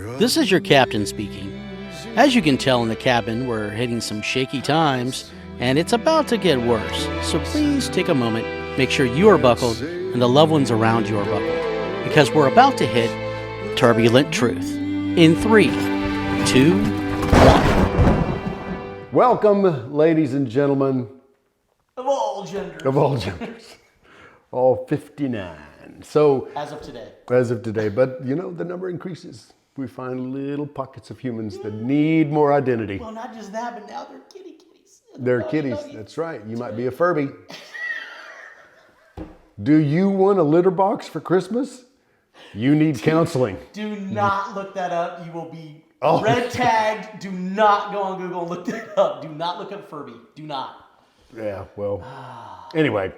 This is your captain speaking. As you can tell in the cabin, we're hitting some shaky times, and it's about to get worse. So please take a moment, make sure you are buckled, and the loved ones around you are buckled, because we're about to hit turbulent truth. In 3, 2, 1. Welcome, ladies and gentlemen. Of all genders. Of all genders. All 59. So As of today. But you know, the number increases. We find little pockets of humans that need more identity. Well, not just that, but now they're kitties. They're kitties, that's right. You might be a Furby. Do you want a litter box for Christmas? You need counseling. Do not look that up. You will be red tagged. Do not go on Google and look that up. Do not look up Furby. Do not. Yeah, well, anyway.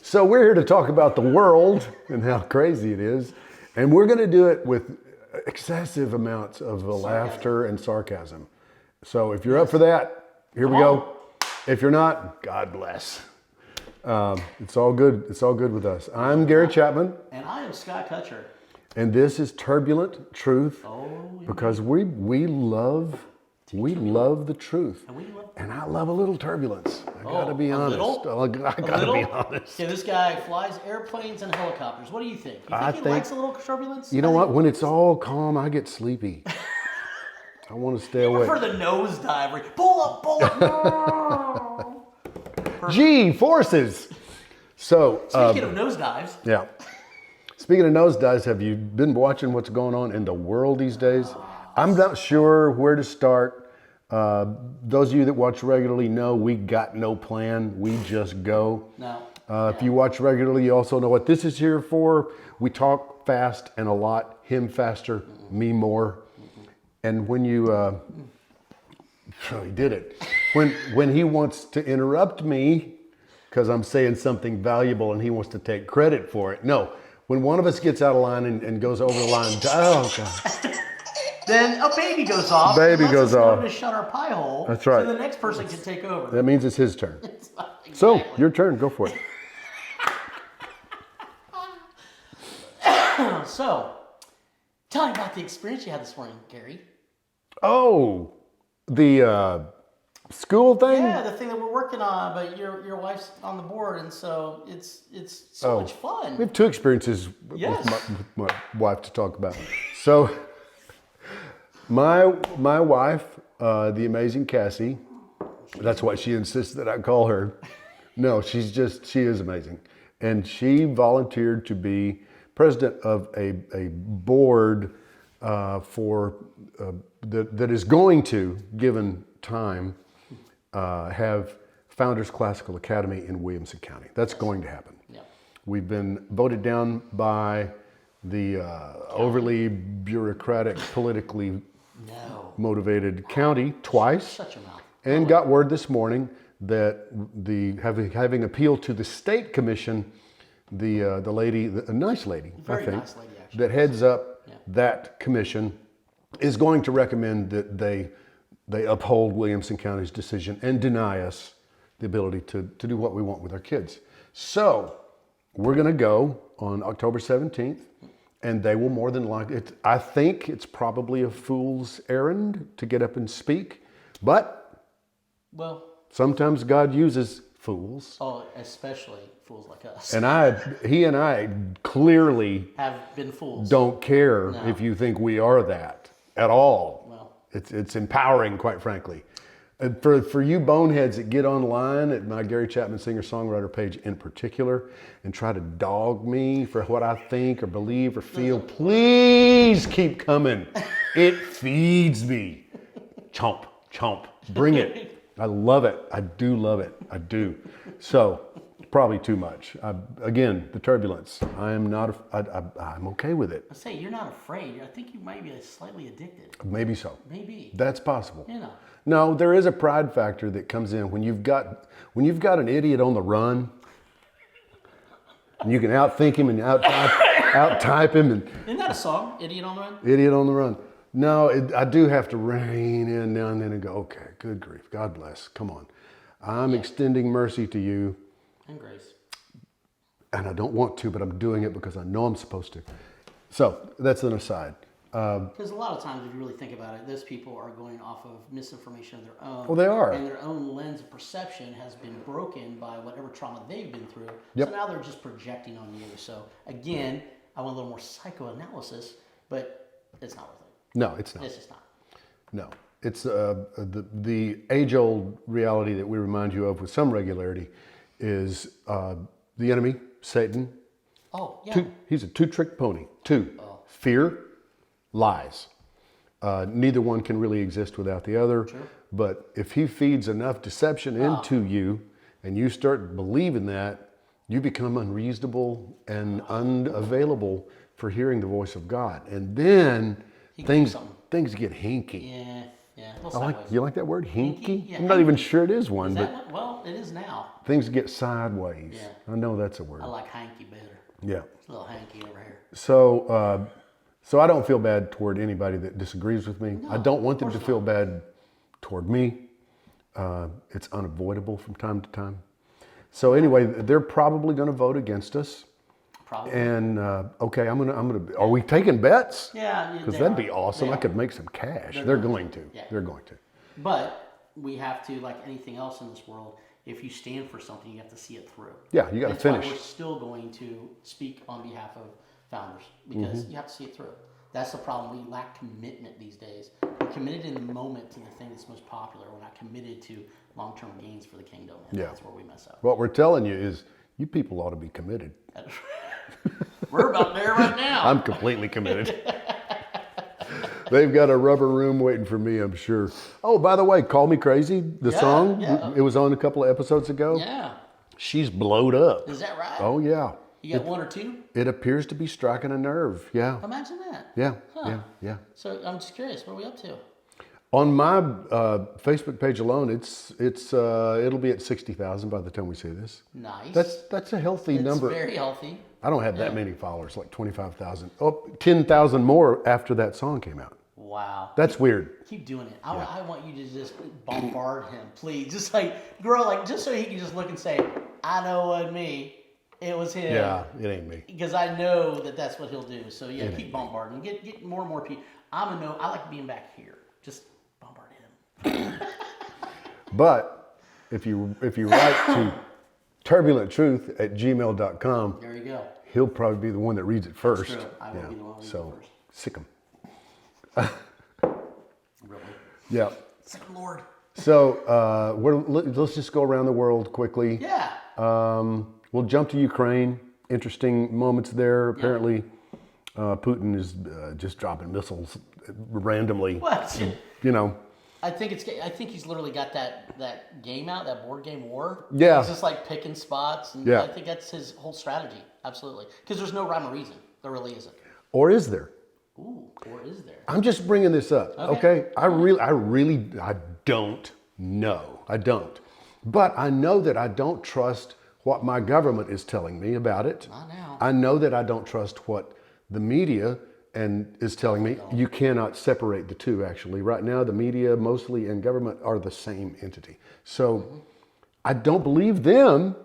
So we're here to talk about the world and how crazy it is. And we're going to do it with excessive amounts of laughter and sarcasm. So if you're up for that, here we go. If you're not, God bless. It's all good. It's all good with us. I'm Gary Chapman. And I am Scott Kutcher. And this is Turbulent Truth. Because we love the truth. And I love a little turbulence. I gotta be honest. I gotta be honest. Okay, this guy flies airplanes and helicopters. What do you think? You think he likes a little turbulence? You know what? When it's all calm, I get sleepy. I want to stay away. For the nosedive. Pull up. G forces. So speaking of nosedives. Yeah. Speaking of nosedives, have you been watching what's going on in the world these days? I'm not sure where to start. Those of you that watch regularly know we got no plan. We just go. No. If you watch regularly, you also know what this is here for. We talk fast and a lot. Him faster, me more. And when you, he did it. When he wants to interrupt me because I'm saying something valuable and he wants to take credit for it. No, when one of us gets out of line and goes over the line, oh God. Then a baby goes off. Baby goes off. To shut our pie hole. That's right. So the next person can take over. That means it's his turn. Exactly. So your turn. Go for it. So, tell me about the experience you had this morning, Gary. Oh, the school thing? Yeah, the thing that we're working on, but your wife's on the board, and so it's so much fun. We have two experiences with my wife to talk about. So, my wife, the amazing Cassie, that's why she insists that I call her. No, she is amazing. And she volunteered to be president of a board that is going to, given time, have Founders Classical Academy in Williamson County. That's going to happen. Yeah. We've been voted down by the overly bureaucratic, politically motivated county twice. Shut your mouth. And got word this morning that having appealed to the state commission, the lady, a nice lady, Very I think, nice lady, actually. that heads up that commission is going to recommend that they uphold Williamson County's decision and deny us the ability to do what we want with our kids. So we're going to go on October 17th, and they will more than likely, I think it's probably a fool's errand to get up and speak, but sometimes God uses fools. Oh, especially fools like us. And he and I clearly have been fools. Don't care if you think we are that at all. Well, it's empowering, quite frankly. And for you boneheads that get online at my Gary Chapman singer-songwriter page in particular and try to dog me for what I think or believe or feel, please keep coming. It feeds me. Chomp, chomp, bring it. I love it. I do love it. I do. So, probably too much. Again, the turbulence. I'm okay with it. I say you're not afraid. I think you might be slightly addicted. Maybe so. Maybe. That's possible. You know. No, there is a pride factor that comes in when you've got an idiot on the run. And you can outthink him and out-type him. And isn't that a song? Idiot on the Run? Idiot on the Run. No, I do have to rein in now and then and go, okay, good grief, God bless, come on. I'm extending mercy to you. And grace. And I don't want to, but I'm doing it because I know I'm supposed to. So that's an aside. Because a lot of times, if you really think about it, those people are going off of misinformation of their own. Well, they are. And their own lens of perception has been broken by whatever trauma they've been through. Yep. So now they're just projecting on you. So again, I want a little more psychoanalysis, but it's not worth it. No, it's not. It's just not. No. It's the age-old reality that we remind you of with some regularity is the enemy, Satan. Oh, yeah. He's a two-trick pony. Fear, lies. Neither one can really exist without the other. Sure. But if he feeds enough deception into you and you start believing that, you become unreasonable and unavailable for hearing the voice of God. And then things get hinky. Yeah. You like that word, hinky? Yeah, I'm not even sure it is one, but well, it is now. things get sideways. Yeah. I know that's a word. I like hanky better. Yeah. It's a little hanky over here. So I don't feel bad toward anybody that disagrees with me. No, I don't want them to feel bad toward me. It's unavoidable from time to time. So anyway, they're probably going to vote against us. Probably. And okay, I'm gonna. Are we taking bets? Yeah, Because that'd be awesome. I could make some cash. They're going to. Yeah. They're going to. But we have to, like anything else in this world, if you stand for something, you have to see it through. Yeah, you got to That's finish. why we're still going to speak on behalf of founders because you have to see it through. That's the problem. We lack commitment these days. We're committed in the moment to the thing that's most popular. We're not committed to long-term gains for the kingdom. And that's where we mess up. What we're telling you is, you people ought to be committed. We're about there right now. I'm completely committed. They've got a rubber room waiting for me, I'm sure. Oh, by the way, Call Me Crazy, the song, it was on a couple of episodes ago. Yeah. She's blowed up. Is that right? Oh, yeah. You got one or two? It appears to be striking a nerve. Yeah. Imagine that. Yeah. Huh. Yeah. So I'm just curious, what are we up to? On my Facebook page alone, it'll be at 60,000 by the time we see this. Nice. That's a healthy number. It's very healthy. I don't have that many followers, like 25,000. Oh, 10,000 more after that song came out. Wow. That's weird. Keep doing it. I want you to just bombard him, please. Just like, girl, like, just so he can just look and say, I know it wasn't me. It was him. Yeah, it ain't me. Because I know that that's what he'll do. So yeah, keep bombarding. Get more and more people. I like being back here. Just bombard him. But if you write to turbulenttruth@gmail.com, There you go. he'll probably be the one that reads it first. True. I will be the one who reads it first. Sick him. Really? Yeah. Sick him, Lord. So let's just go around the world quickly. Yeah. We'll jump to Ukraine. Interesting moments there. Apparently, Putin is just dropping missiles randomly. What? You know. I think he's literally got that game out, that board game war. Yeah. He's just like picking spots, and I think that's his whole strategy. Absolutely, because there's no rhyme or reason. There really isn't. Or is there? Ooh, or is there? I'm just bringing this up. Okay. I don't know. I don't. But I know that I don't trust what my government is telling me about it. Not now. I know that I don't trust what the media is telling me. You cannot separate the two, actually. Right now, the media mostly and government are the same entity. So I don't believe them.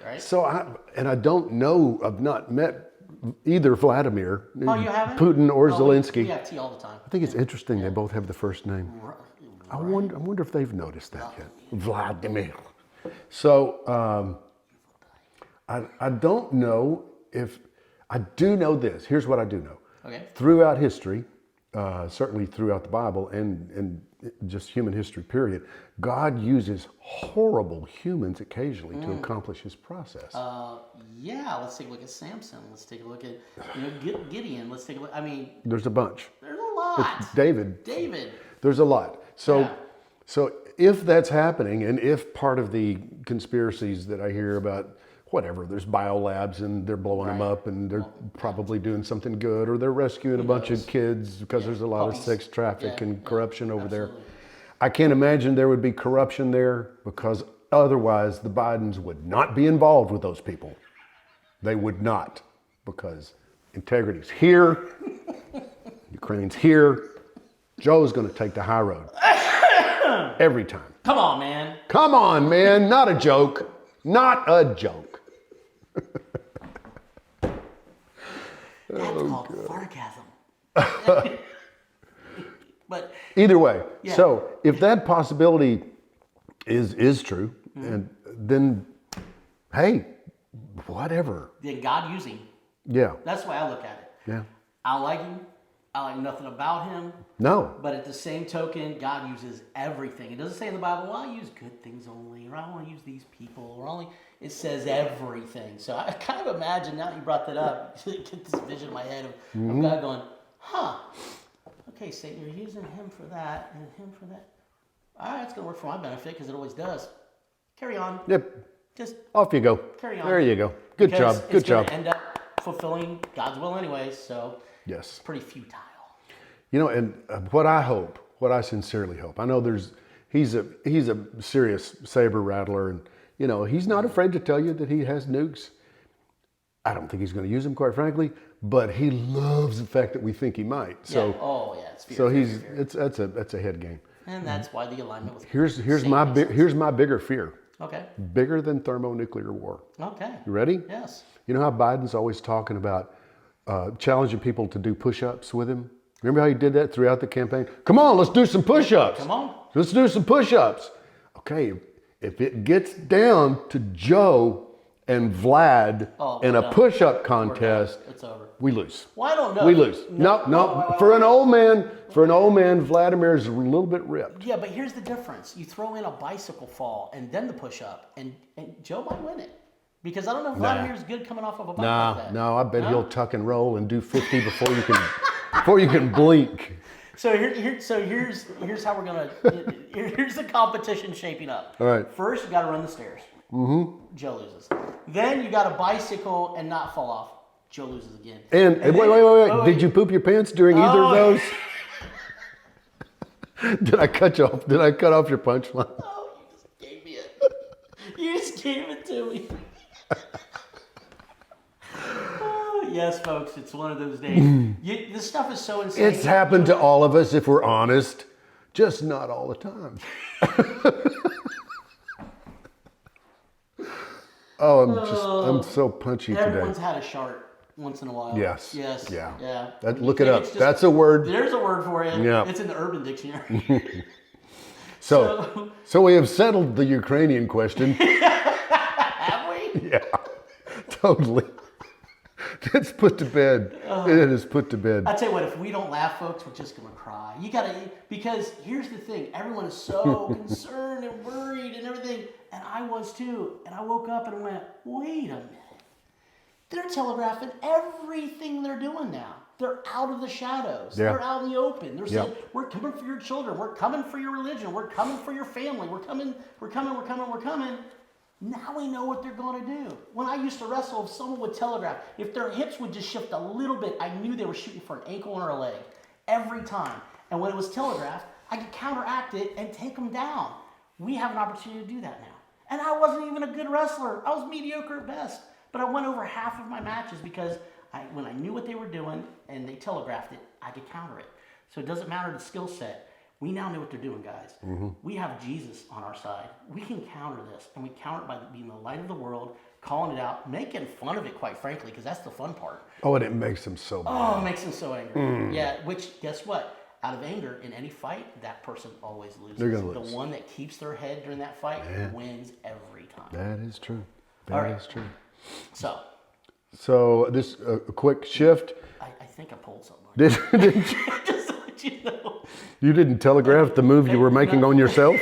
Right. So I don't know. I've not met either Vladimir, Oh, you haven't? Putin, or Zelensky. We have tea all the time. I think it's interesting they both have the first name. I wonder if they've noticed that yet. Vladimir. So I don't know if I do know this. Here's what I do know. Okay. Throughout history, certainly throughout the Bible and just human history, period, God uses horrible humans occasionally to accomplish His process. Yeah. Let's take a look at Samson. Let's take a look at Gideon. Let's take a look. I mean, There's a bunch. there's a lot. David. There's a lot. So if that's happening, and if part of the conspiracies that I hear about, whatever, there's biolabs and they're blowing them up and they're probably doing something good, or they're rescuing a bunch of kids because there's a lot of sex traffic and corruption over there. I can't imagine there would be corruption there, because otherwise the Bidens would not be involved with those people. They would not, because integrity's here, Ukraine's here. Joe's going to take the high road every time. Come on, man. Come on, man. Not a joke. Not a joke. That's called sarcasm. But either way, yeah. So if that possibility is true, and then hey, whatever. Then God using. Yeah. That's the way I look at it. Yeah. I like him. I like nothing about him. No. But at the same token, God uses everything. It doesn't say in the Bible, well, I use good things only, or I want to use these people, or only. It says everything. So I kind of imagine, now that you brought that up, get this vision in my head of God going, okay, Satan, you're using him for that and him for that. All right, it's going to work for my benefit because it always does. Carry on. Yep. Just off you go. Carry on. There you go. Good because job. Good job. It's going to end up fulfilling God's will anyways, so yes. It's pretty futile. You know, and what I sincerely hope, I know he's a serious saber rattler, and you know he's not afraid to tell you that he has nukes. I don't think he's going to use them, quite frankly, but he loves the fact that we think he might. So, it's fear. So fear. that's a head game. And that's why the alignment with here's my bigger fear. Okay. Bigger than thermonuclear war. Okay. You ready? Yes. You know how Biden's always talking about challenging people to do push-ups with him? Remember how he did that throughout the campaign? Come on, let's do some push-ups. Come on. Let's do some push-ups. Okay, if it gets down to Joe and Vlad in a push-up contest, it's over. We lose. Well, I don't know. We lose. No. For an old man, Vladimir's a little bit ripped. Yeah, but here's the difference. You throw in a bicycle fall and then the push-up, and Joe might win it. Because I don't know if Vladimir's good coming off of a bike like that. No, I bet he'll tuck and roll and do 50 before you can blink. So here's how we're gonna. Here's the competition shaping up. All right. First, you got to run the stairs. Mm-hmm. Joe loses. Then you got to bicycle and not fall off. Joe loses again. And wait. Did you poop your pants during either of those? Did I cut you off? Did I cut off your punchline? Oh, you just gave me it. You just gave it to me. Yes, folks, it's one of those days. This stuff is so insane. It's happened to all of us, if we're honest, just not all the time. I'm so punchy today. Everyone's had a shark once in a while. Yes. Yeah. Look it up. That's a word. There's a word for it. Yeah. It's in the Urban Dictionary. So we have settled the Ukrainian question. Have we? Yeah, totally. It's put to bed. It is put to bed. I tell you what, if we don't laugh, folks, we're just gonna cry. Because here's the thing: everyone is so concerned and worried and everything, and I was too. And I woke up and went, "Wait a minute! They're telegraphing everything they're doing now. They're out of the shadows. Yeah. They're out in the open. They're saying, we're coming for your children. We're coming for your religion. We're coming for your family. We're coming. Now we know what they're going to do. When I used to wrestle, if someone would telegraph, if their hips would just shift a little bit, I knew they were shooting for an ankle or a leg every time. And when it was telegraphed, I could counteract it and take them down. We have an opportunity to do that now. And I wasn't even a good wrestler. I was mediocre at best. But I went over half of my matches because when I knew what they were doing and they telegraphed it, I could counter it. So it doesn't matter the skill set. We now know what they're doing, guys. Mm-hmm. We have Jesus on our side. We can counter this, and we counter it by being the light of the world, calling it out, making fun of it, quite frankly, because that's the fun part. Oh, and it makes them so mad. Oh, it makes them so angry. Yeah, which, guess what? Out of anger, in any fight, that person always loses. They're going to lose. The one that keeps their head during that fight wins every time. That is true. That is true. So this a quick shift. I think I pulled something. Didn't you? Just to let you know. You didn't telegraph the move you were making on yourself?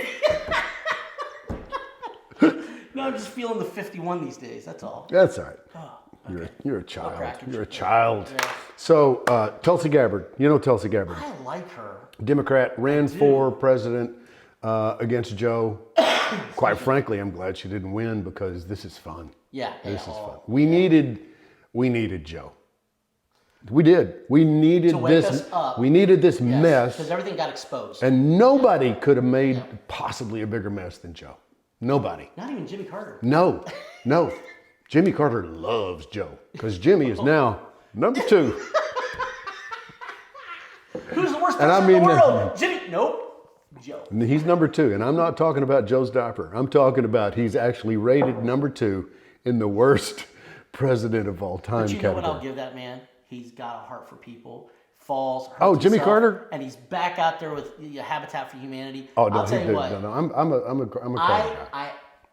No, I'm just feeling the 51 these days. That's all. That's all right. Oh, okay. You're a child. Cracker. You're a child. Yeah. So Tulsi Gabbard, you know Tulsi Gabbard. I like her. Democrat, ran for president against Joe. Quite frankly, I'm glad she didn't win because this is fun. This is fun. We needed Joe. We did. We needed to wake this. Us up. We needed this mess because everything got exposed. And nobody could have made possibly a bigger mess than Joe. Nobody. Not even Jimmy Carter. No. Jimmy Carter loves Joe because Jimmy is now number 2. Who's the worst person in the world? Jimmy. Nope. Joe. He's number 2, and I'm not talking about Joe's diaper. I'm talking about he's actually rated number 2 in the worst president of all time But you category. know what I'll give that man? He's got a heart for people. falls, hurts Oh, Jimmy himself, Carter? and he's back out there with Habitat for Humanity. Oh no, I'll tell you what. No, I'm a Carter guy. I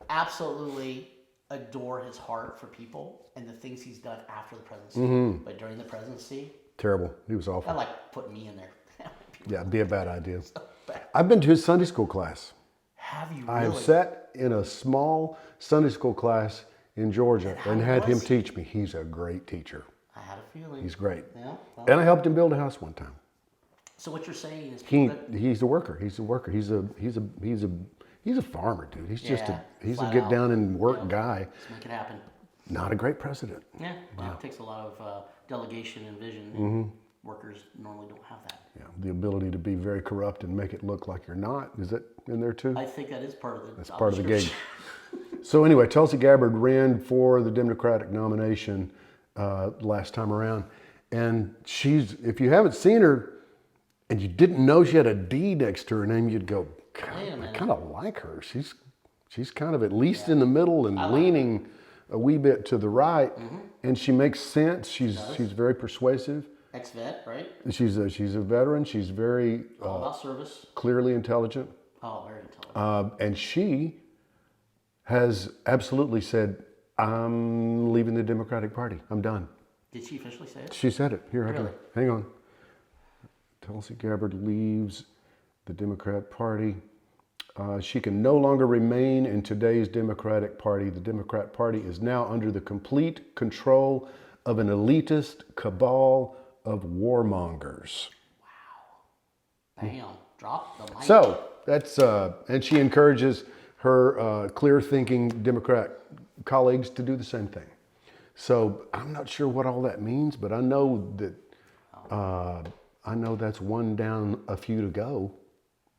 absolutely adore his heart for people and the things he's done after the presidency. But during the presidency, Terrible. He was awful. I like putting me in there. Yeah, it'd be a bad idea. I've been to his Sunday school class. Have you really? I have sat in a small Sunday school class in Georgia and had him teach me. He's a great teacher. I had a feeling. He's great. Yeah, well, And I helped him build a house one time. so what you're saying is He's a worker. He's a worker. He's a farmer, dude. He's just a get down and work guy. Let's make it happen. Not a great president. Yeah, well, it takes a lot of delegation and vision. And workers normally don't have that. Yeah, the ability to be very corrupt and make it look like you're not. Is that in there too? I think that is part of the. That's part of the game. So anyway, Tulsi Gabbard ran for the Democratic nomination last time around, and if you haven't seen her, and you didn't know she had a D next to her name, you'd go, God, I kind of like her. She's kind of at least in the middle and leaning a wee bit to the right, and she makes sense. She's very persuasive. Ex-vet, right? She's a veteran. She's very All about service. clearly intelligent. Oh, very intelligent. And she has absolutely said, I'm leaving the Democratic Party. I'm done. Did she officially say it? She said it. Here, Really? hang on. Tulsi Gabbard leaves the Democrat Party. She can no longer remain in today's Democratic Party. The Democrat Party is now under the complete control of an elitist cabal of warmongers. Wow. Bam. Drop the mic. So that's, and she encourages her clear-thinking Democrat colleagues to do the same thing. So I'm not sure what all that means, but I know that that's one down, a few to go.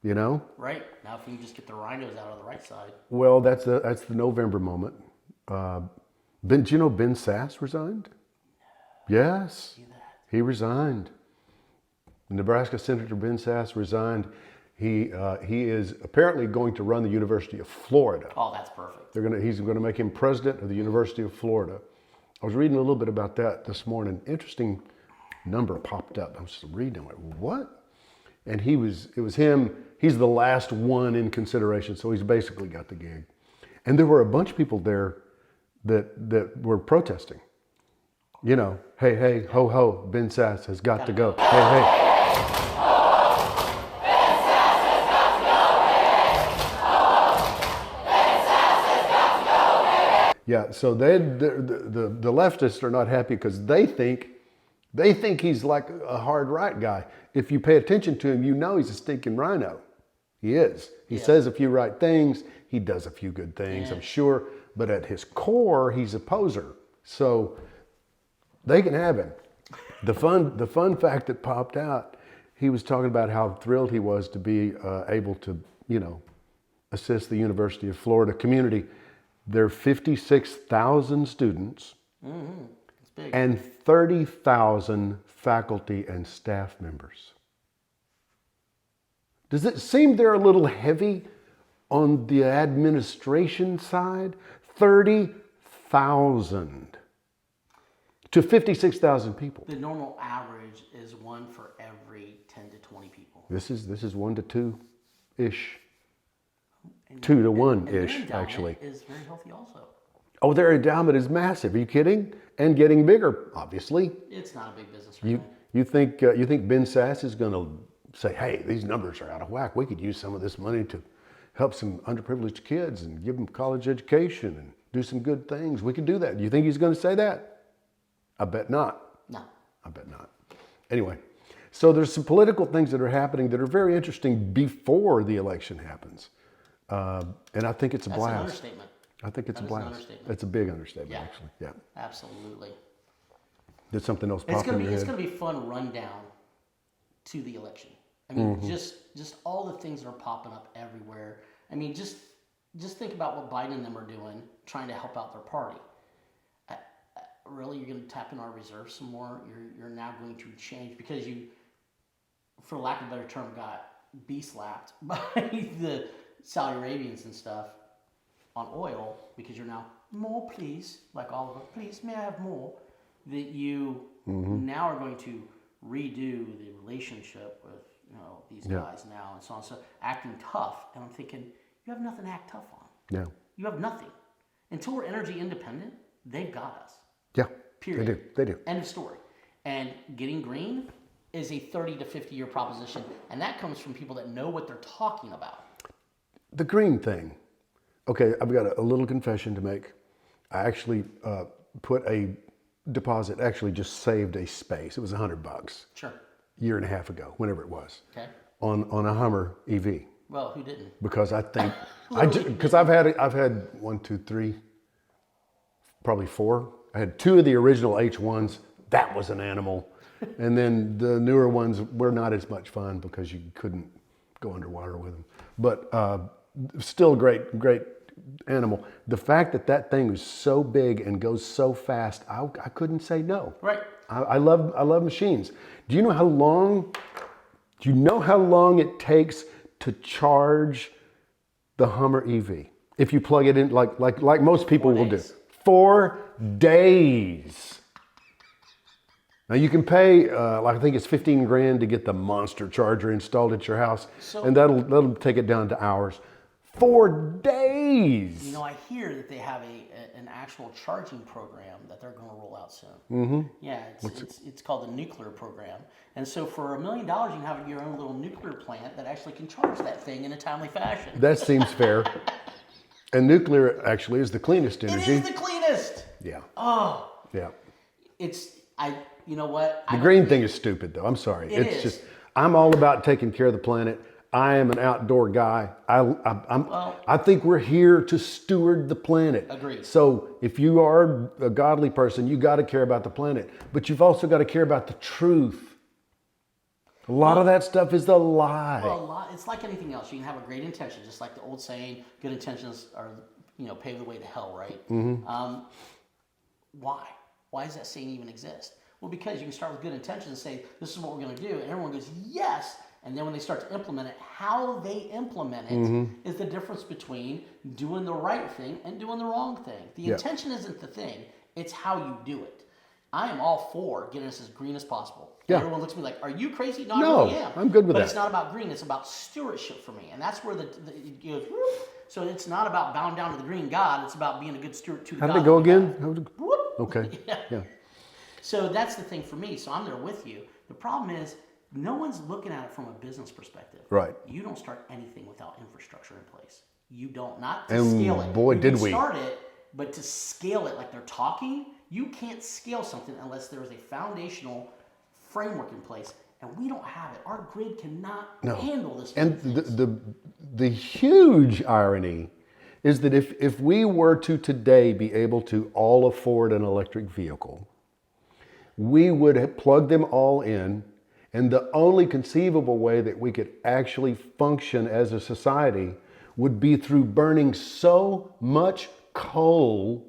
You know? Right. Now if you just get the rhinos out of the right side. Well, that's the November moment. Do you know Ben Sass resigned? Yes, he resigned. Nebraska Senator Ben Sass resigned. He is apparently going to run the University of Florida. Oh, that's perfect. He's going to make him president of the University of Florida. I was reading a little bit about that this morning. Interesting number popped up. I was just reading. I'm like, what? And it was him. He's the last one in consideration, so he's basically got the gig. And there were a bunch of people there that were protesting. You know, hey, hey, ho, ho, Ben Sass has got to go. Hey, hey. Yeah, so the leftists are not happy because they think he's like a hard right guy. If you pay attention to him, you know he's a stinking rhino. He is. He says a few right things. He does a few good things, I'm sure. But at his core, he's a poser. So they can have him. The fun fact that popped out, he was talking about how thrilled he was to be able to, assist the University of Florida community. There are 56,000 students It's big. and 30,000 faculty and staff members. Does it seem they're a little heavy on the administration side? 30,000 to 56,000 people. The normal average is one for every 10 to 20 people. This is 1 to 2-ish. 2 to 1-ish, actually. Is very healthy also. Oh, their endowment is massive. Are you kidding? And getting bigger, obviously. It's not a big business right now. You think Ben Sass is going to say, hey, these numbers are out of whack. We could use some of this money to help some underprivileged kids and give them college education and do some good things. We could do that. Do you think he's going to say that? I bet not. No. I bet not. Anyway, so there's some political things that are happening that are very interesting before the election happens. And I think it's a blast. That's an understatement. I think it's a blast. An understatement. It's a big understatement, actually. Yeah. Absolutely. Did something else pop in your head? It's going to be a fun rundown to the election. I mean, just all the things that are popping up everywhere. I mean, just think about what Biden and them are doing, trying to help out their party. Really, you're going to tap in our reserves some more? You're now going to change because you, for lack of a better term, got slapped by the Saudi Arabians and stuff on oil because you're now, more please, like Oliver, please, may I have more? That you now are going to redo the relationship with these guys now and so on. So acting tough, and I'm thinking, you have nothing to act tough on. Yeah. You have nothing. Until we're energy independent, they've got us. Yeah. Period. They do. End of story. And getting green is a 30 to 50 year proposition, and that comes from people that know what they're talking about. The green thing. Okay, I've got a little confession to make. I actually put a deposit, actually just saved a space. It was $100. Sure. Year and a half ago, whenever it was. Okay. On a Hummer EV. Well, who didn't? Because I think because I've had 1, 2, 3, probably 4. I had 2 of the original H1s. That was an animal. And then the newer ones were not as much fun because you couldn't go underwater with them. But still great animal. The fact that thing is so big and goes so fast, I couldn't say no. Right. I love machines. Do you know how long it takes to charge the Hummer EV? If you plug it in like most people will do. 4 days. Now you can pay, I think it's $15,000 to get the monster charger installed at your house, and that'll take it down to hours. 4 days. I hear that they have an actual charging program that they're going to roll out soon. Mm-hmm. Yeah, it's called the nuclear program, and so for $1 million, you can have your own little nuclear plant that actually can charge that thing in a timely fashion. That seems fair. And nuclear actually is the cleanest energy. It is the cleanest. Yeah. Oh. Yeah. You know what? The green thing is stupid, though. I'm sorry. It's just, I'm all about taking care of the planet. I am an outdoor guy. I think we're here to steward the planet. Agreed. So if you are a godly person, you got to care about the planet, but you've also got to care about the truth. A lot of that stuff is the lie. Well, it's like anything else. You can have a great intention, just like the old saying, "Good intentions are, pave the way to hell." Right? Mm-hmm. Why? Why does that saying even exist? Well, because you can start with good intentions and say, "This is what we're going to do," and everyone goes, "Yes." And then when they start to implement it, how they implement it is the difference between doing the right thing and doing the wrong thing. The intention isn't the thing, it's how you do it. I am all for getting us as green as possible. Yeah. Everyone looks at me like, are you crazy? No, I really am. I'm good with that. But it's not about green, it's about stewardship for me. And that's where it goes, whoop. So it's not about bowing down to the green God, it's about being a good steward to the God. How did it go again? Okay. Yeah. So that's the thing for me. So I'm there with you. The problem is, no one's looking at it from a business perspective. Right. You don't start anything without infrastructure in place. You don't. Not to scale it. Boy, did we. Start it, but to scale it like they're talking, you can't scale something unless there is a foundational framework in place. And we don't have it. Our grid cannot handle this. And the huge irony is that if we were to today be able to all afford an electric vehicle, we would plug them all in. And the only conceivable way that we could actually function as a society would be through burning so much coal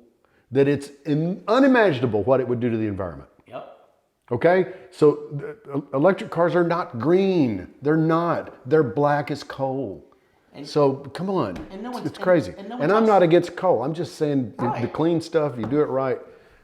that it's unimaginable what it would do to the environment. Yep. Okay? So electric cars are not green. They're not. They're black as coal. So come on. It's crazy. And I'm not against coal. I'm just saying the clean stuff, you do it right.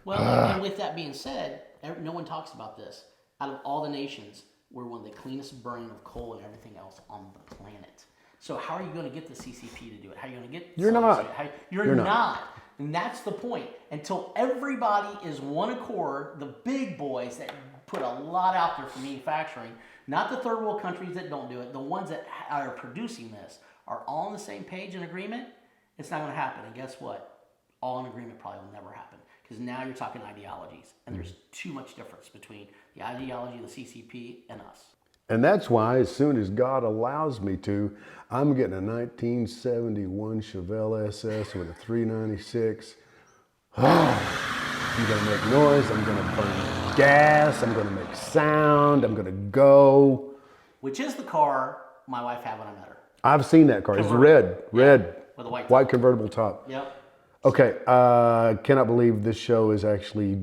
Well, and with that being said, no one talks about this. Out of all the nations, we're one of the cleanest burning of coal and everything else on the planet. So how are you going to get the CCP to do it? How are you going to get? You're not. You're not. And that's the point. Until everybody is one accord, the big boys that put a lot out there for manufacturing, not the third world countries that don't do it, the ones that are producing this, are all on the same page and agreement, it's not going to happen. And guess what? All in agreement probably will never happen. Because now you're talking ideologies, and there's too much difference between the ideology of the CCP and us. And that's why as soon as God allows me to, I'm getting a 1971 Chevelle SS with a 396. I'm gonna make noise, I'm gonna burn gas, I'm gonna make sound, I'm gonna go. Which is the car my wife had when I met her. I've seen that car, it's red. With a white convertible top. Yep. Okay, cannot believe this show is actually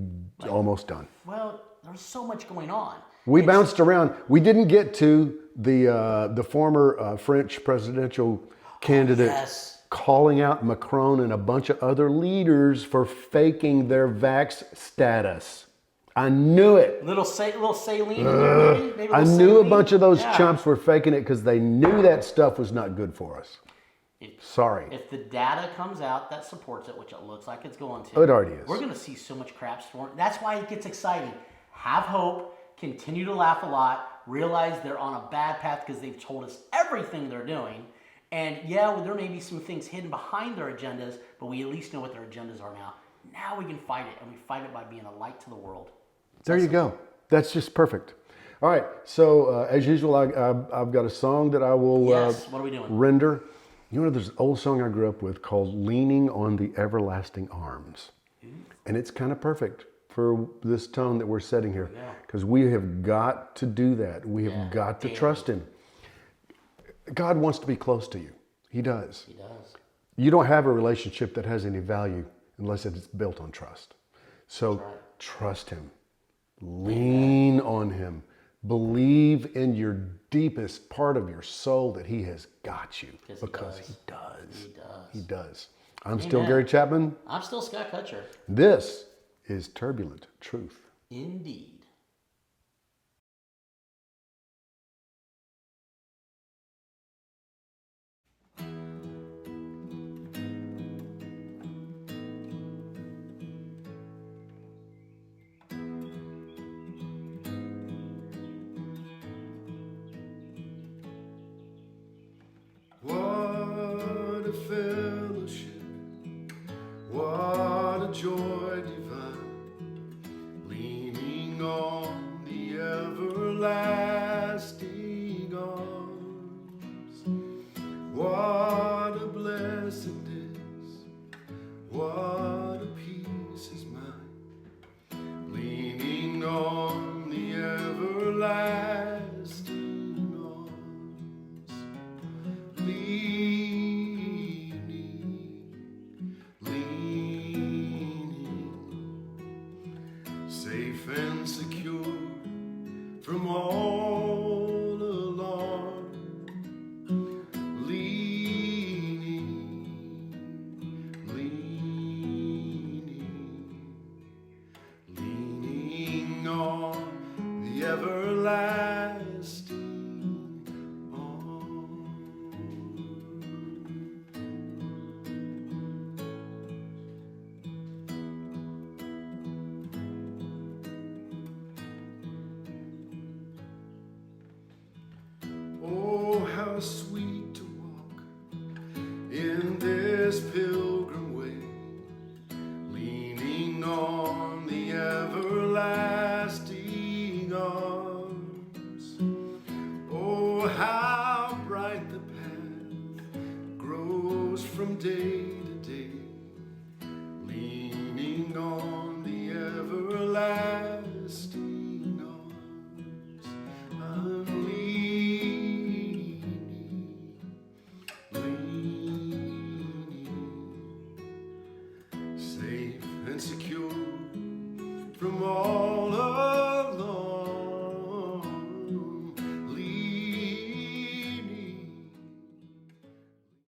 almost done. Well, there's so much going on. We bounced around. We didn't get to the former French presidential candidate calling out Macron and a bunch of other leaders for faking their vax status. I knew it. Little saline in there, maybe I little knew a saline? bunch of those Yeah. chumps were faking it because they knew that stuff was not good for us. Sorry. If the data comes out that supports it, which it looks like it's going to, Oh, it already is. we're going to see so much crap storm. That's why it gets exciting. Have hope, continue to laugh a lot, realize they're on a bad path because they've told us everything they're doing. And yeah, well, there may be some things hidden behind their agendas, but we at least know what their agendas are now. Now we can fight it, and we fight it by being a light to the world. There you go. That's just perfect. All right. So as usual, I've got a song that I will Yes. What are we doing? render. You know, there's an old song I grew up with called "Leaning on the Everlasting Arms," and it's kind of perfect for this tone that we're setting here, because we have got to do that. We have got to trust Him. God wants to be close to you. He does. He does. You don't have a relationship that has any value unless it's built on trust. So trust Him. Lean on Him. Believe in your deepest part of your soul that He has got you, because He does. He does. I'm still Gary Chapman. I'm still Scott Kutcher. This is Turbulent Truth. Indeed. What a fellowship, what a joy divine, leaning on the everlasting arms. What a blessedness, what a peace is mine, leaning on the everlasting arms. Leaning, safe and secure from all alarm. Leaning on the everlasting arms. Oh, how sweet to walk in this pilgrim way, leaning on the everlasting arms. Oh, how bright the path grows from day to day, leaning on the everlasting arms. I'm leaning, safe and secure from all